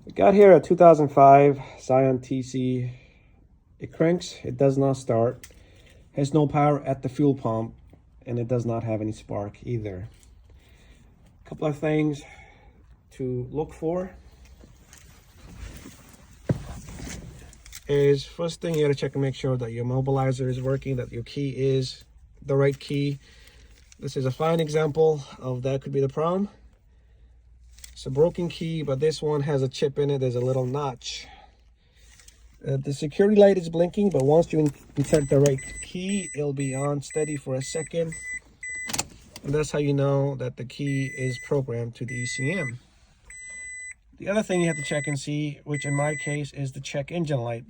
I got here a 2005 Scion TC. It cranks, it does not start, has no power at the fuel pump, and it does not have any spark either. A couple of things to look for is, first thing, you gotta check and make sure that your mobilizer is working, that your key is the right key. This is a fine example of that could be the problem. It's a broken key, but this one has a chip in it. There's a little notch. The security light is blinking, but once you insert the right key, it'll be on steady for a second. And that's how you know that the key is programmed to the ECM. The other thing you have to check and see, which in my case is the check engine light.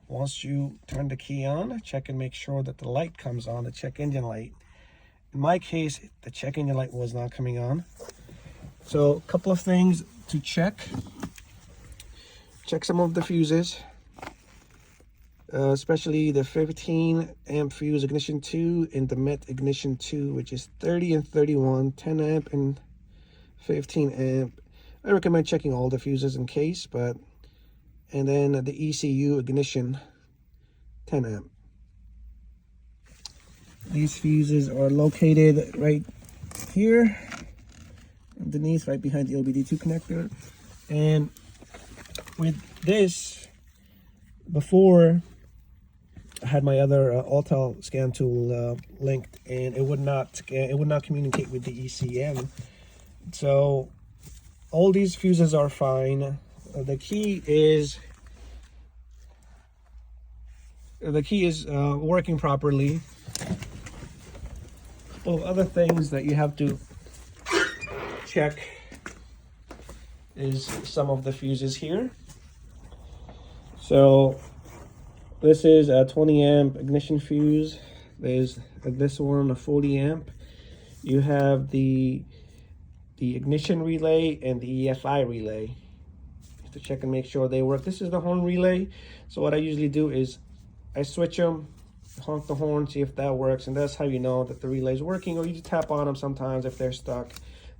Once you turn the key on, check and make sure that the light comes on, the check engine light. In my case, the check engine light was not coming on. So a couple of things to check. Check some of the fuses, especially the 15 amp fuse ignition 2 and the MET ignition 2, which is 30 and 31, 10 amp and 15 amp. I recommend checking all the fuses in case, and then the ECU ignition 10 amp. These fuses are located right here, underneath, right behind the OBD2 connector. And with this, before I had my other Autel scan tool linked, and it would not communicate with the ECM. So all these fuses are fine. The key is working properly. A couple of other things that you have to check is some of the fuses here. So this is a 20 amp ignition fuse. There's this one, a 40 amp. You have the ignition relay and the EFI relay. You have to check and make sure they work. This is the horn relay. So what I usually do is I switch them, honk the horn, see if that works, and that's how you know that the relay is working. Or you just tap on them sometimes if they're stuck.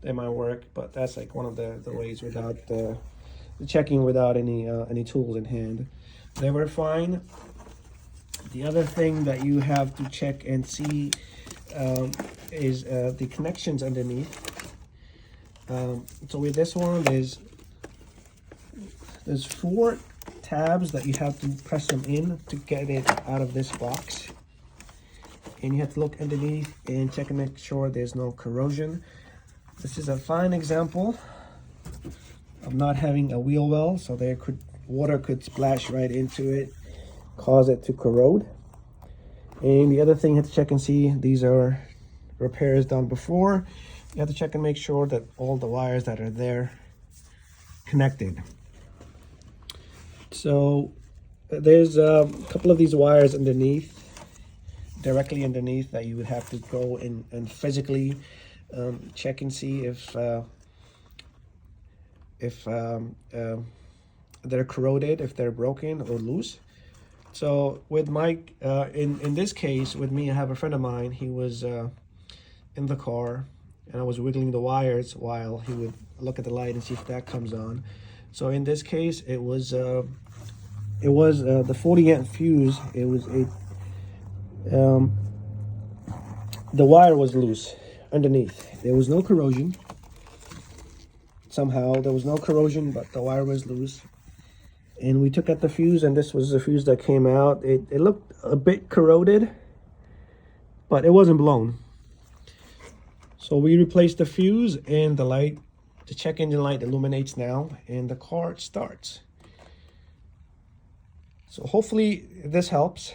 They might work, but that's like one of the ways without the checking without any tools in hand. They were fine. The other thing that you have to check and see is the connections underneath. So with this one, there's 4 tabs that you have to press them in to get it out of this box. And you have to look underneath and check and make sure there's no corrosion. This is a fine example of not having a wheel well, so water could splash right into it, cause it to corrode. And the other thing you have to check and see, these are repairs done before. You have to check and make sure that all the wires that are there connected. So there's a couple of these wires directly underneath, that you would have to go in and physically check and see if they're corroded, if they're broken or loose. So with Mike, in this case, with me, I have a friend of mine. He was in the car, and I was wiggling the wires while he would look at the light and see if that comes on. So in this case, it was the 40 amp fuse. It was the wire was loose underneath. There was no corrosion. Somehow there was no corrosion, but the wire was loose. And we took out the fuse, and this was the fuse that came out. It looked a bit corroded, but it wasn't blown. So we replaced the fuse, and the check engine light illuminates now, and the car starts. So hopefully this helps.